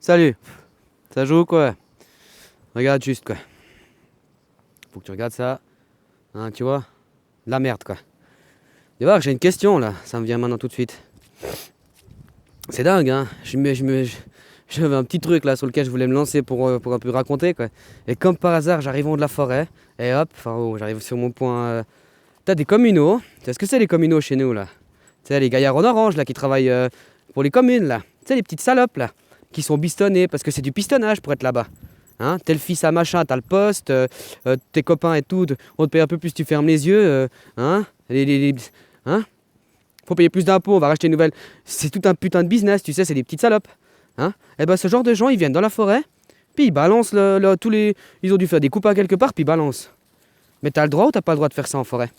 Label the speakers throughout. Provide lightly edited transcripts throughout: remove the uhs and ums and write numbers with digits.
Speaker 1: Salut. Ça joue quoi? Regarde juste quoi. Faut que tu regardes ça. Hein, tu vois? De la merde quoi. Tu vois, j'ai une question là. Ça me vient maintenant tout de suite. C'est dingue hein. J'avais un petit truc là sur lequel je voulais me lancer pour un peu raconter quoi. Et comme par hasard, j'arrive en haut de la forêt. Et hop, enfin oh, j'arrive sur mon point. T'as des communaux. Tu sais ce que c'est les communaux chez nous là? Tu sais, les gaillards en orange là qui travaillent pour les communes là. Tu sais, les petites salopes là. Qui sont bistonnés parce que c'est du pistonnage pour être là-bas. Hein, t'es le fils à machin, t'as le poste, tes copains et tout, on te paye un peu plus, tu fermes les yeux, hein, hein, faut payer plus d'impôts, on va racheter une nouvelle. C'est tout un putain de business, tu sais, c'est des petites salopes. Hein. Et ben ce genre de gens, ils viennent dans la forêt, puis ils balancent tous les. Ils ont dû faire des coupes à quelque part, puis ils balancent. Mais t'as le droit ou t'as pas le droit de faire ça en forêt?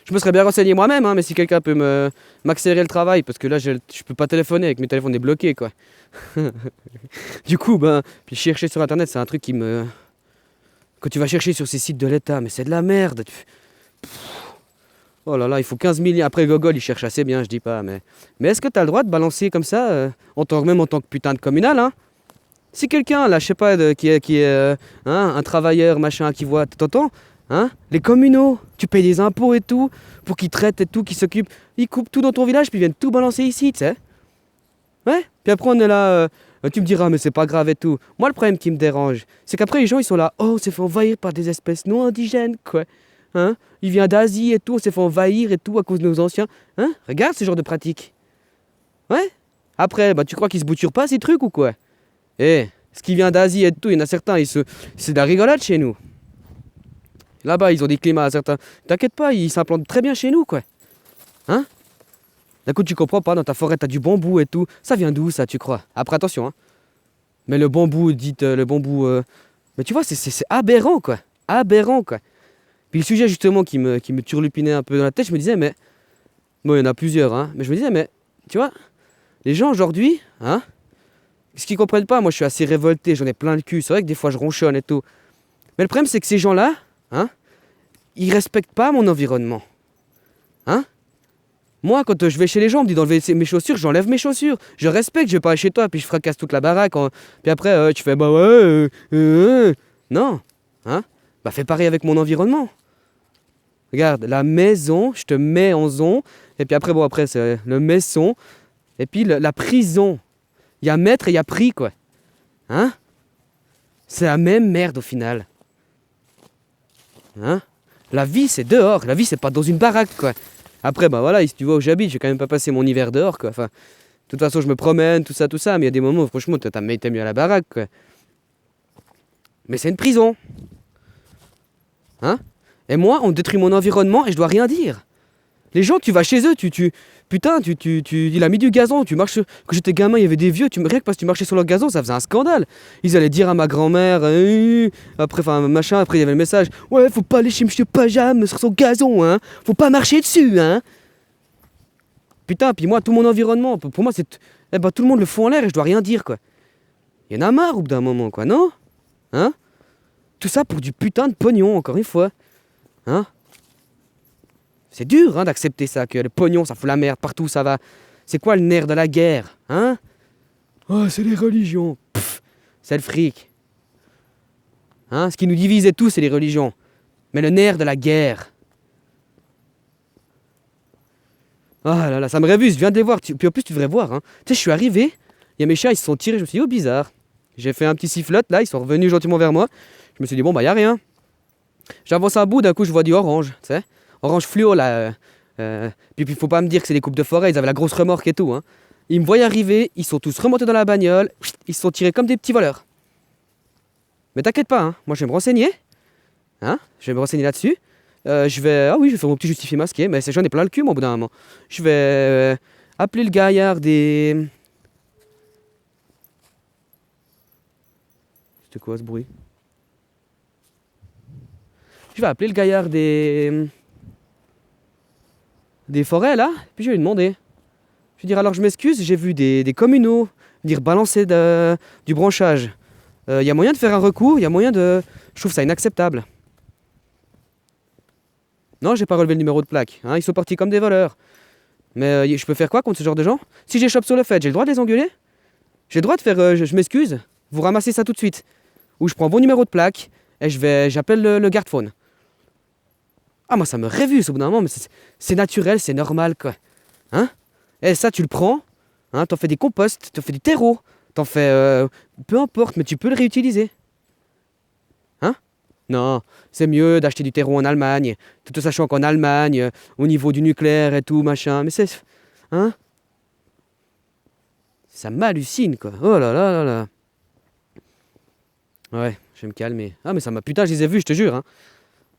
Speaker 1: Je me serais bien renseigné moi-même, hein, mais si quelqu'un peut m'accélérer le travail, parce que là je peux pas téléphoner, avec mes téléphones est bloqué quoi. Du coup, ben, puis chercher sur internet, c'est un truc qui me. Quand tu vas chercher sur ces sites de l'État, mais c'est de la merde. Oh là là, il faut 15 millions. Après Gogol, il cherche assez bien, je dis pas, mais est-ce que t'as le droit de balancer comme ça, même en tant que putain de communal, hein? Si quelqu'un, là, je sais pas, qui est hein, un travailleur, machin, qui voit, t'entends? Hein? Les communaux, tu payes des impôts et tout, pour qu'ils traitent et tout, qu'ils s'occupent. Ils coupent tout dans ton village, puis ils viennent tout balancer ici, tu sais? Ouais? Puis après, on est là, tu me diras, mais c'est pas grave et tout. Moi, le problème qui me dérange, c'est qu'après, les gens, ils sont là, oh, on s'est fait envahir par des espèces non indigènes, quoi. Hein? Il vient d'Asie et tout, on s'est fait envahir et tout à cause de nos anciens. Hein? Regarde ce genre de pratique. Ouais? Après, bah, tu crois qu'ils se bouturent pas, ces trucs, ou quoi? Eh, ce qui vient d'Asie et tout, il y en a certains, c'est de la rigolade chez nous. Là-bas, ils ont des climats certains. T'inquiète pas, ils s'implantent très bien chez nous, quoi. Hein? D'un coup, tu comprends pas, dans ta forêt, t'as du bambou et tout. Ça vient d'où, ça, tu crois? Après, attention, hein. Mais le bambou, le bambou. Mais tu vois, c'est aberrant, quoi. Aberrant, quoi. Puis le sujet, justement, qui me turlupinait un peu dans la tête, je me disais, mais. Bon, il y en a plusieurs, hein. Mais je me disais, mais. Tu vois, les gens aujourd'hui, hein. Ce qu'ils comprennent pas, moi, je suis assez révolté, j'en ai plein le cul. C'est vrai que des fois, je ronchonne et tout. Mais le problème, c'est que ces gens-là, hein, ils respectent pas mon environnement. Hein? Moi, quand je vais chez les gens, on me dit d'enlever mes chaussures, j'enlève mes chaussures. Je respecte, je vais pas aller chez toi, puis je fracasse toute la baraque. Puis après, tu fais, bah ouais, non. Hein? Bah fais pareil avec mon environnement. Regarde, la maison, je te mets en zon. Et puis après, bon, après, c'est le maison. Et puis la prison. Il y a maître et il y a pris, quoi. Hein? C'est la même merde au final. Hein? La vie, c'est dehors. La vie, c'est pas dans une baraque, quoi. Après, bah voilà, si tu vois où j'habite, je vais quand même pas passer mon hiver dehors, quoi. Enfin, de toute façon, je me promène, tout ça, mais il y a des moments où, franchement, t'as mieux à la baraque, quoi. Mais c'est une prison. Hein? Et moi, on détruit mon environnement et je dois rien dire. Les gens, tu vas chez eux, putain, il a mis du gazon, tu marches, quand j'étais gamin, il y avait des vieux, rien que parce que tu marchais sur le gazon, ça faisait un scandale. Ils allaient dire à ma grand-mère, après, enfin, machin, après, il y avait le message, ouais, faut pas aller chez monsieur Pajam sur son gazon, hein, faut pas marcher dessus, hein. Putain, puis moi, tout mon environnement, pour moi, eh ben, tout le monde le fout en l'air et je dois rien dire, quoi. Il y en a marre au bout d'un moment, quoi, non? Hein? Tout ça pour du putain de pognon, encore une fois. Hein? C'est dur hein, d'accepter ça, que le pognon, ça fout la merde, partout ça va. C'est quoi le nerf de la guerre, hein? Oh, c'est les religions. Pff, c'est le fric. Hein? Ce qui nous divise et tout, c'est les religions. Mais le nerf de la guerre. Oh là là, ça me révuse, je viens de les voir. Puis en plus, tu devrais voir. Hein. Tu sais, je suis arrivé, il y a mes chiens, ils se sont tirés, je me suis dit, oh bizarre. J'ai fait un petit sifflote, là, ils sont revenus gentiment vers moi. Je me suis dit, bon, bah, y a rien. J'avance un bout, d'un coup, je vois du orange, tu sais. Orange fluo, là. Puis faut pas me dire que c'est des coupes de forêt, ils avaient la grosse remorque et tout. Hein. Ils me voient arriver, ils sont tous remontés dans la bagnole, ils se sont tirés comme des petits voleurs. Mais t'inquiète pas, hein. Moi je vais me renseigner. Hein. Je vais me renseigner là-dessus. Ah oui, je vais faire mon petit justifié masqué, mais j'en ai plein le cul, moi, au bout d'un moment. Je vais appeler le gaillard des. C'était quoi ce bruit? Je vais appeler le gaillard des forêts là, puis je vais lui demander. Je vais dire alors je m'excuse, j'ai vu des communaux dire balancer du branchage. Il y a moyen de faire un recours, il y a moyen de. Je trouve ça inacceptable. Non, j'ai pas relevé le numéro de plaque. Hein, ils sont partis comme des voleurs. Mais je peux faire quoi contre ce genre de gens? Si j'échoppe sur le fait, j'ai le droit de les engueuler? J'ai le droit de faire, je m'excuse, vous ramassez ça tout de suite. Ou je prends vos numéros de plaque et j'appelle le garde-faune. Ah, moi, ça me révulse au bout d'un moment, mais c'est naturel, c'est normal, quoi. Hein? Et ça, tu le prends, hein, t'en fais des composts, t'en fais du terreau, t'en fais... peu importe, mais tu peux le réutiliser. Hein? Non, c'est mieux d'acheter du terreau en Allemagne, tout en sachant qu'en Allemagne, au niveau du nucléaire et tout, machin, mais c'est... Hein? Ça m'hallucine, quoi. Oh là là là là. Ouais, je vais me calmer. Ah, mais ça m'a... Putain, je les ai vus, je te jure, hein.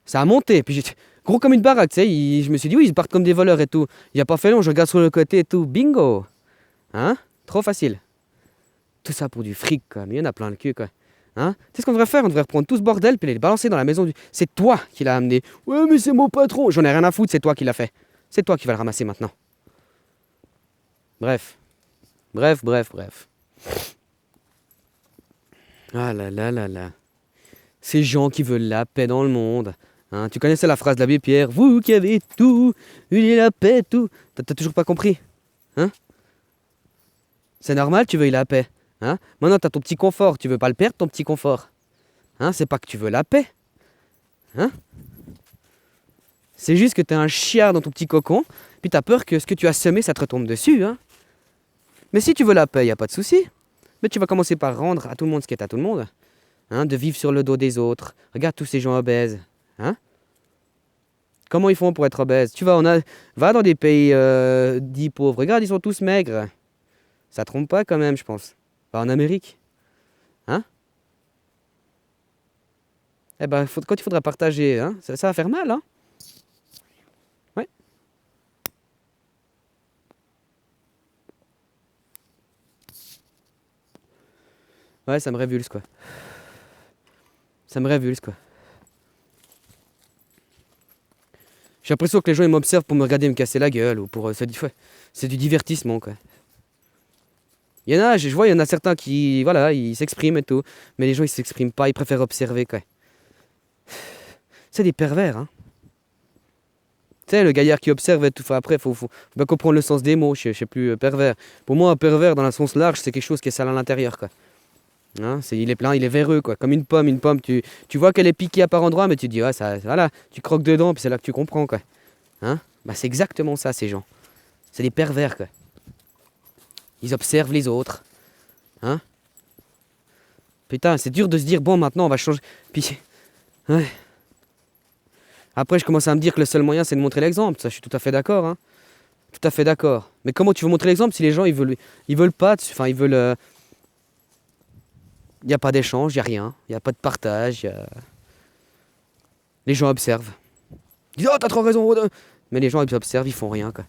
Speaker 1: Ça a monté, puis j'étais gros comme une baraque, tu sais. Je me suis dit, oui, ils partent comme des voleurs et tout. Il n'y a pas fait long, je regarde sur le côté et tout. Bingo! Hein? Trop facile. Tout ça pour du fric, quoi. Mais il y en a plein le cul, quoi. Hein? Tu sais ce qu'on devrait faire? On devrait reprendre tout ce bordel puis les balancer dans la maison du... C'est toi qui l'as amené. Ouais, mais c'est mon patron. J'en ai rien à foutre, c'est toi qui l'as fait. C'est toi qui vas le ramasser maintenant. Bref. Bref. Ah là là là là. Ces gens qui veulent la paix dans le monde. Hein, tu connaissais la phrase de l'abbé Pierre? Vous qui avez tout, il la paix, tout. T'as toujours pas compris? Hein? C'est normal, tu veuilles la paix. Hein? Maintenant, t'as ton petit confort. Tu veux pas le perdre, ton petit confort. Hein? C'est pas que tu veux la paix. Hein? C'est juste que t'es un chiard dans ton petit cocon, puis t'as peur que ce que tu as semé, ça te retombe dessus. Hein? Mais si tu veux la paix, y a pas de souci. Mais tu vas commencer par rendre à tout le monde ce qui est à tout le monde. Hein? De vivre sur le dos des autres. Regarde tous ces gens obèses. Hein? Comment ils font pour être obèses? Va dans des pays dits pauvres. Regarde, ils sont tous maigres. Ça trompe pas quand même, je pense. Pas en Amérique. Hein? Eh ben, quand il faudra partager, hein, ça va faire mal, hein? Ouais. Ouais, ça me révulse, quoi. Ça me révulse, quoi. J'ai l'impression que les gens ils m'observent pour me regarder me casser la gueule ou pour... c'est du divertissement, quoi. Je vois, il y en a certains qui, voilà, ils s'expriment et tout. Mais les gens, ils s'expriment pas, ils préfèrent observer, quoi. C'est des pervers, hein. Tu sais, le gaillard qui observe et tout. Enfin, après, faut bien comprendre le sens des mots. Je sais plus, pervers. Pour moi, un pervers, dans le sens large, c'est quelque chose qui est sale à l'intérieur, quoi. Hein, il est plein, il est véreux, quoi. Comme une pomme. Une pomme, tu vois qu'elle est piquée à par endroit, mais tu te dis, ouais, ça, voilà. Tu croques dedans, puis c'est là que tu comprends, quoi. Hein? Bah, c'est exactement ça, ces gens. C'est des pervers, quoi. Ils observent les autres. Hein? Putain, c'est dur de se dire, bon, maintenant, on va changer. Puis, ouais. Après, je commence à me dire que le seul moyen, c'est de montrer l'exemple. Ça, je suis tout à fait d'accord, hein. Tout à fait d'accord. Mais comment tu veux montrer l'exemple si les gens, ils veulent pas, enfin, ils veulent... Il n'y a pas d'échange, il n'y a rien. Il n'y a pas de partage. Les gens observent. Ils disent, oh, t'as trop raison. Mais les gens, ils observent, ils font rien, quoi.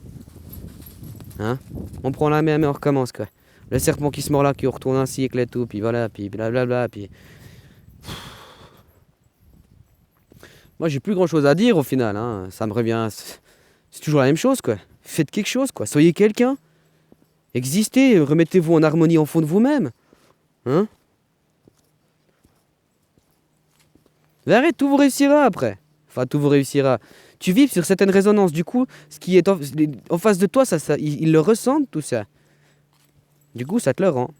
Speaker 1: Hein? On prend la même et on recommence, quoi. Le serpent qui se mord là, qui retourne un cycle et tout, puis voilà, puis blablabla, puis... Moi, j'ai plus grand chose à dire au final, hein. Ça me revient... C'est toujours la même chose, quoi. Faites quelque chose, quoi. Soyez quelqu'un. Existez, remettez-vous en harmonie en fond de vous-même. Hein? Mais arrête, tout vous réussira après. Enfin, tout vous réussira. Tu vis sur certaines résonances. Du coup, ce qui est en face de toi, ils le ressentent, tout ça. Du coup, ça te le rend.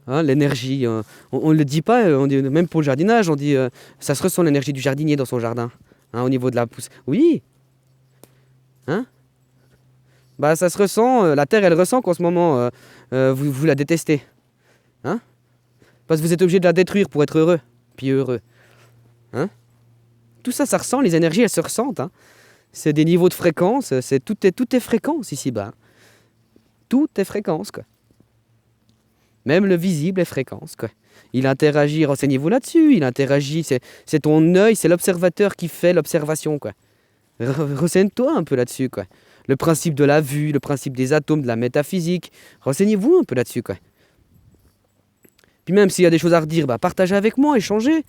Speaker 1: Hein, l'énergie, on ne le dit pas, on dit, même pour le jardinage, on dit ça se ressent l'énergie du jardinier dans son jardin. Hein, au niveau de la pousse. Oui. Hein? Bah, ça se ressent, la terre, elle ressent qu'en ce moment, vous la détestez. Hein? Parce que vous êtes obligé de la détruire pour être heureux. Puis heureux. Hein? Tout ça, ça ressent, les énergies, elles se ressentent. Hein? C'est des niveaux de fréquence, tout est fréquence ici-bas. Tout est fréquence, quoi. Même le visible est fréquence, quoi. Il interagit, renseignez-vous là-dessus, il interagit, c'est ton œil, c'est l'observateur qui fait l'observation, quoi. Renseigne-toi un peu là-dessus, quoi. Le principe de la vue, le principe des atomes, de la métaphysique, renseignez-vous un peu là-dessus, quoi. Puis même s'il y a des choses à redire, bah partagez avec moi, échangez.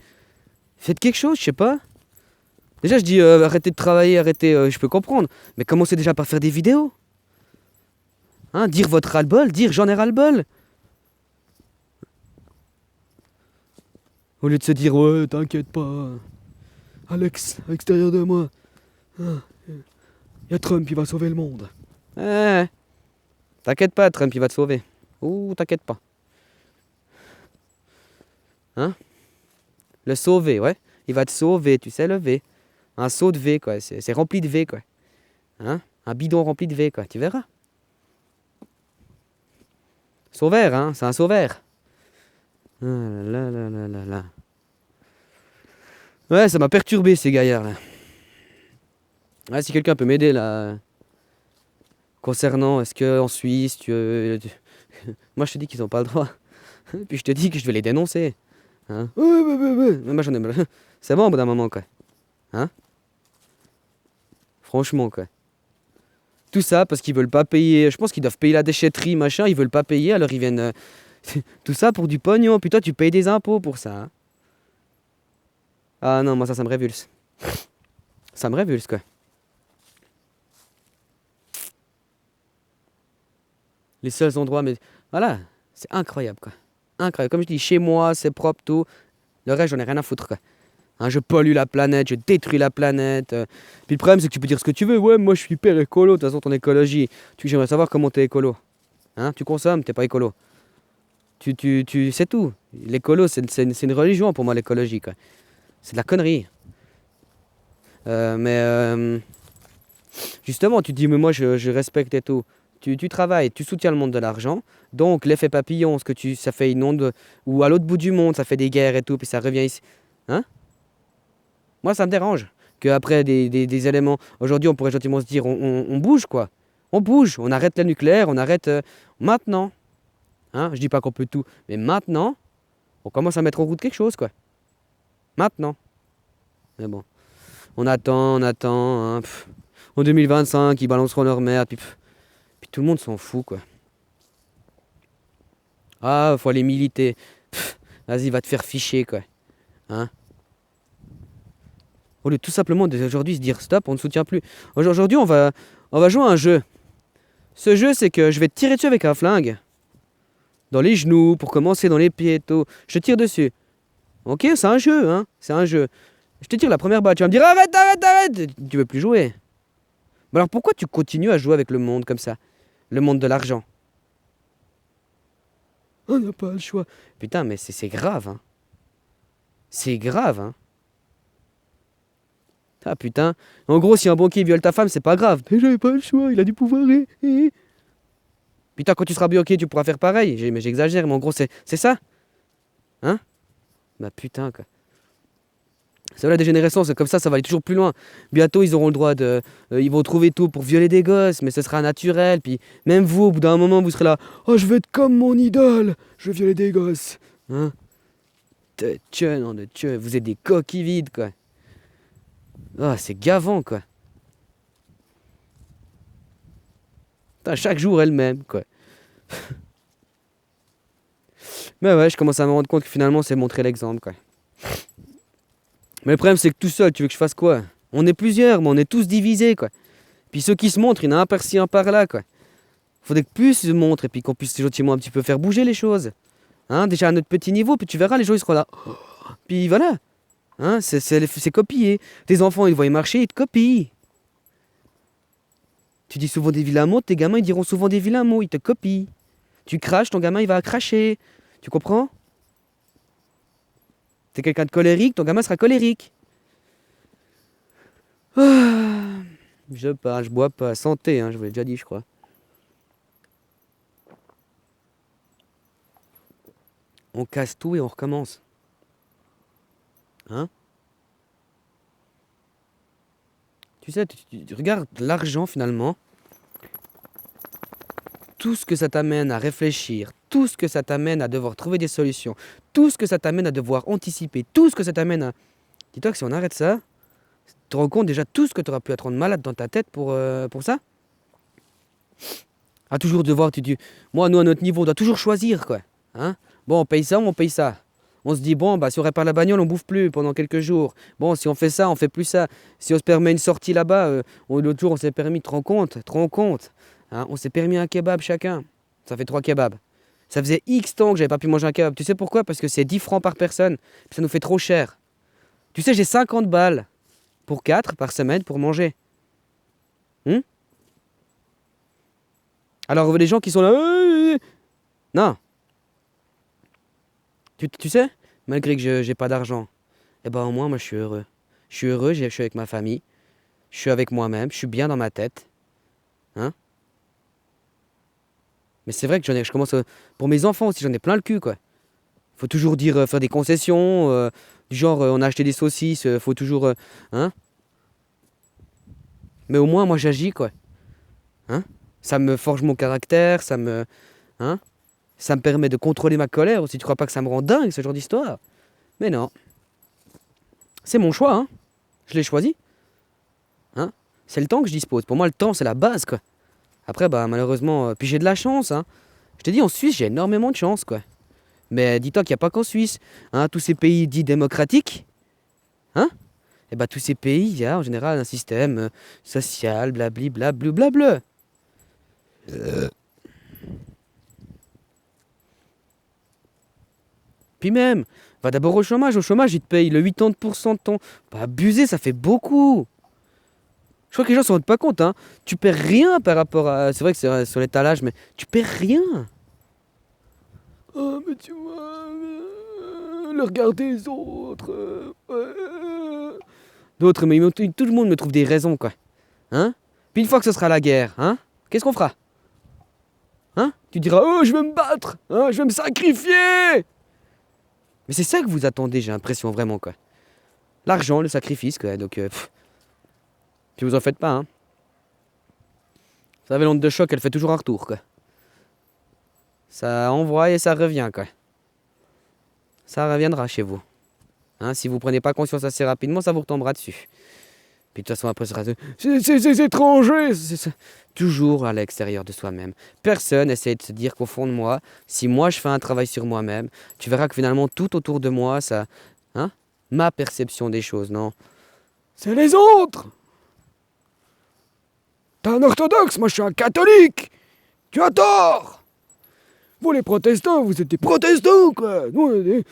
Speaker 1: Faites quelque chose, je sais pas. Déjà, je dis arrêtez de travailler, je peux comprendre. Mais commencez déjà par faire des vidéos. Hein, dire votre ras-le-bol, dire j'en ai ras-le-bol. Au lieu de se dire ouais, t'inquiète pas. Alex, à l'extérieur de moi, il y a Trump qui va sauver le monde. T'inquiète pas, Trump, il va te sauver. Ouh, t'inquiète pas. Hein? Le sauver, ouais. Il va te sauver, tu sais, le V. Un seau de V, quoi. C'est rempli de V, quoi. Hein? Un bidon rempli de V, quoi. Tu verras. Sauveur, hein? C'est un sauveur. Ah là là là là là. Ouais, ça m'a perturbé, ces gaillards, là. Ouais, si quelqu'un peut m'aider, là. Concernant, est-ce qu'en Suisse, moi, je te dis qu'ils ont pas le droit. Puis je te dis que je vais les dénoncer. Hein? Ouais, ouais, ouais, ouais. Mais moi, j'en ai marre. C'est bon au bout d'un moment, quoi. Hein? Franchement, quoi. Tout ça parce qu'ils veulent pas payer. Je pense qu'ils doivent payer la déchetterie, machin. Ils veulent pas payer, alors ils viennent. Tout ça pour du pognon. Puis toi, tu payes des impôts pour ça. Hein. Ah non, moi, ça me révulse. Ça me révulse, quoi. Les seuls endroits, mais. Voilà, c'est incroyable, quoi. Incroyable. Comme je dis, chez moi, c'est propre, tout. Le reste, j'en ai rien à foutre, quoi. Hein, je pollue la planète, je détruis la planète. Puis le problème, c'est que tu peux dire ce que tu veux. Ouais, moi, je suis hyper écolo. De toute façon, ton écologie. J'aimerais savoir comment t'es écolo. Hein, tu consommes, t'es pas écolo. C'est tout. L'écolo, c'est une religion pour moi, l'écologie, quoi. C'est de la connerie. Mais justement, tu te dis, mais moi, je respecte et tout. Tu travailles, tu soutiens le monde de l'argent. Donc, l'effet papillon, ça fait une onde. Ou à l'autre bout du monde, ça fait des guerres et tout. Puis ça revient ici. Hein? Moi, ça me dérange. Qu'après des éléments. Aujourd'hui, on pourrait gentiment se dire, on bouge, quoi. On bouge. On arrête le nucléaire, on arrête. Maintenant. Hein? Je dis pas qu'on peut tout. Mais maintenant, on commence à mettre en route quelque chose, quoi. Maintenant. Mais bon. On attend, on attend. Hein, en 2025, ils balanceront leur merde. Puis tout le monde s'en fout, quoi. Ah, faut aller militer. Vas-y, va te faire ficher, quoi. Hein? Au lieu de tout simplement aujourd'hui se dire stop, on ne soutient plus. Aujourd'hui, on va jouer à un jeu. Ce jeu, c'est que je vais te tirer dessus avec un flingue. Dans les genoux, pour commencer, dans les pieds et tout. Je te tire dessus. Ok, c'est un jeu, hein. C'est un jeu. Je te tire la première balle. Tu vas me dire arrête, arrête, arrête. Tu veux plus jouer. Mais alors pourquoi tu continues à jouer avec le monde comme ça? Le monde de l'argent. On n'a pas le choix. Putain, mais c'est grave, hein. C'est grave, hein. Ah putain. En gros, si un banquier viole ta femme, c'est pas grave. Mais j'avais pas le choix, il a du pouvoir. Putain, quand tu seras banquier, tu pourras faire pareil. Mais j'exagère, mais en gros, c'est ça. Hein? Bah putain, quoi. C'est la dégénérescence, c'est comme ça va aller toujours plus loin. Bientôt, ils auront le droit de. Ils vont trouver tout pour violer des gosses, mais ce sera naturel. Puis même vous, au bout d'un moment, vous serez là. Oh, je veux être comme mon idole. Je veux violer des gosses. Hein? Nom de Dieu, vous êtes des coquilles vides, quoi. Ah, c'est gavant, quoi. Putain, chaque jour est le même, quoi. Mais ouais, je commence à me rendre compte que finalement, c'est montrer l'exemple, quoi. Mais le problème, c'est que tout seul, tu veux que je fasse quoi? On est plusieurs, mais on est tous divisés, quoi. Puis ceux qui se montrent, il y en a un par-ci, un par-là, quoi. Faudrait que plus se montrent et puis qu'on puisse gentiment un petit peu faire bouger les choses. Hein, déjà à notre petit niveau, puis tu verras, les gens, ils seront là. Puis voilà. Hein, c'est copié. Tes enfants, ils voient marcher, ils te copient. Tu dis souvent des vilains mots, tes gamins, ils diront souvent des vilains mots, ils te copient. Tu craches, ton gamin, il va cracher. Tu comprends? T'es quelqu'un de colérique, ton gamin sera colérique. Ah, je parle, je bois pas. Santé, hein, je vous l'ai déjà dit, je crois. On casse tout et on recommence. Hein? Tu sais, tu regardes l'argent finalement. Tout ce que ça t'amène à réfléchir, tout ce que ça t'amène à devoir trouver des solutions, tout ce que ça t'amène à devoir anticiper, tout ce que ça t'amène à... Dis-toi que si on arrête ça, tu te rends compte déjà tout ce que tu auras pu être malade dans ta tête pour ça. À toujours devoir, moi, nous, à notre niveau, on doit toujours choisir, quoi. Hein? Bon, on paye ça ou on paye ça. On se dit, bon, bah, si on répare la bagnole, on bouffe plus pendant quelques jours. Bon, si on fait ça, on fait plus ça. Si on se permet une sortie là-bas, l'autre jour, on s'est permis, te rends compte, hein, on s'est permis un kebab chacun. Ça fait 3 kebabs. Ça faisait X temps que j'avais pas pu manger un kebab. Tu sais pourquoi? Parce que c'est 10 francs par personne. Puis ça nous fait trop cher. Tu sais, j'ai 50 balles pour 4 par semaine pour manger. Alors les gens qui sont là, non, tu sais, malgré que j'ai pas d'argent, eh ben au moins moi je suis heureux. Je suis heureux, je suis avec ma famille, je suis avec moi-même, je suis bien dans ma tête, hein. Mais c'est vrai que je commence pour mes enfants aussi, j'en ai plein le cul quoi. Faut toujours dire faire des concessions, du genre on a acheté des saucisses, faut toujours, hein. Mais au moins moi j'agis quoi, hein. Ça me forge mon caractère, hein. Ça me permet de contrôler ma colère aussi. Tu crois pas que ça me rend dingue ce genre d'histoire? Mais non, c'est mon choix, hein. Je l'ai choisi, hein. C'est le temps que je dispose. Pour moi, le temps, c'est la base, quoi. Après, bah, malheureusement, puis j'ai de la chance, hein. Je te dis, en Suisse, j'ai énormément de chance, quoi. Mais dis-toi qu'il n'y a pas qu'en Suisse, hein. Tous ces pays dits démocratiques, hein. Et bah, tous ces pays, il y a en général un système social, blabli, blablu, blablu. Puis même, va d'abord au chômage. Au chômage, ils te payent le 80% de ton. Pas abuser, ça fait beaucoup. Je crois que les gens se rendent pas compte, hein. Tu perds rien par rapport à. C'est vrai que c'est sur l'étalage, mais tu perds rien. Oh, mais tu vois, le regard des autres. D'autres, mais tout le monde me trouve des raisons, quoi. Hein? Puis une fois que ce sera la guerre, hein? Qu'est-ce qu'on fera? Hein? Tu diras, oh, je vais me battre, hein, je vais me sacrifier. Mais c'est ça que vous attendez, j'ai l'impression, vraiment, quoi. L'argent, le sacrifice, quoi. Donc, puis vous en faites pas, hein. Vous savez, l'onde de choc, elle fait toujours un retour, quoi. Ça envoie et ça revient, quoi. Ça reviendra chez vous. Hein, si vous prenez pas conscience assez rapidement, ça vous retombera dessus. Puis de toute façon, après, ce sera c'est étranger. Toujours à l'extérieur de soi-même. Personne essaie de se dire qu'au fond de moi, si moi je fais un travail sur moi-même, tu verras que finalement tout autour de moi, ça, hein, ma perception des choses, non. C'est les autres. T'es un orthodoxe, moi je suis un catholique. Tu as tort. Vous les protestants, vous êtes des protestants, quoi. Nous, on est des...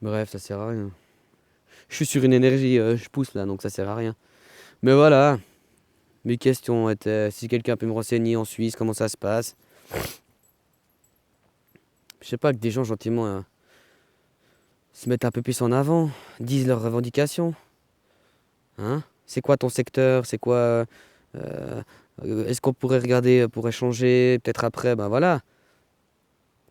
Speaker 1: Bref, ça sert à rien. Je suis sur une énergie, je pousse là, donc ça sert à rien. Mais voilà, mes questions étaient si quelqu'un peut me renseigner en Suisse, comment ça se passe. Je sais pas, que des gens gentiment se mettent un peu plus en avant, disent leurs revendications. Hein? C'est quoi ton secteur? C'est quoi euh, est-ce qu'on pourrait regarder pour échanger? Peut-être après, ben voilà.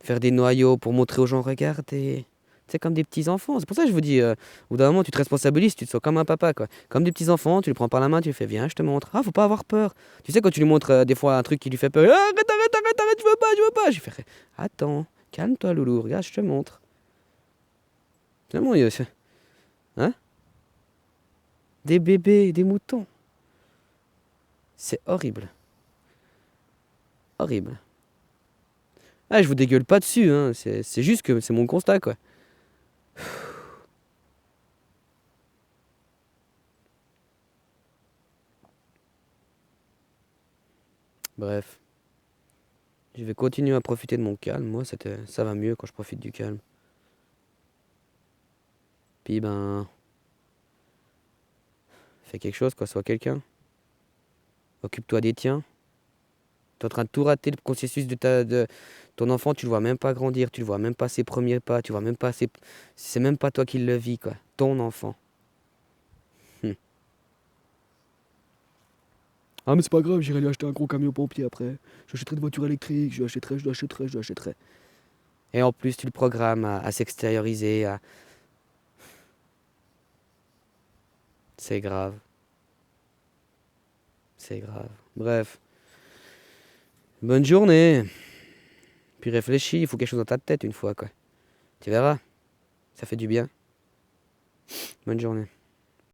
Speaker 1: Faire des noyaux pour montrer aux gens, regardez. C'est comme des petits enfants. C'est pour ça que je vous dis, au bout d'un moment, tu te responsabilises, tu te sens comme un papa, quoi. Comme des petits enfants, tu le prends par la main, tu lui fais, viens, je te montre. Ah, faut pas avoir peur. Tu sais, quand tu lui montres des fois un truc qui lui fait peur, ah, arrête, arrête, arrête, arrête, je veux pas. Je lui fais, attends, calme-toi, loulou, regarde, je te montre. Finalement, hein? Des bébés, des moutons. C'est horrible. Horrible. Ah, je vous dégueule pas dessus, hein. C'est juste que c'est mon constat, quoi. Bref. Je vais continuer à profiter de mon calme. Moi, ça va mieux quand je profite du calme. Puis, ben, fais quelque chose, quoi. Sois quelqu'un. Occupe-toi des tiens. T'es en train de tout rater le processus de ton enfant. Tu le vois même pas grandir. Tu le vois même pas ses premiers pas. Tu vois même pas ses... C'est même pas toi qui le vis, quoi. Ton enfant. Hum. Ah, mais c'est pas grave, j'irai lui acheter un gros camion pompier après. J'achèterai une voiture électrique, je l'achèterai. Et en plus, tu le programmes à s'extérioriser. C'est grave. C'est grave. Bref. Bonne journée. Puis réfléchis, il faut quelque chose dans ta tête une fois, quoi. Tu verras. Ça fait du bien. Bonne journée.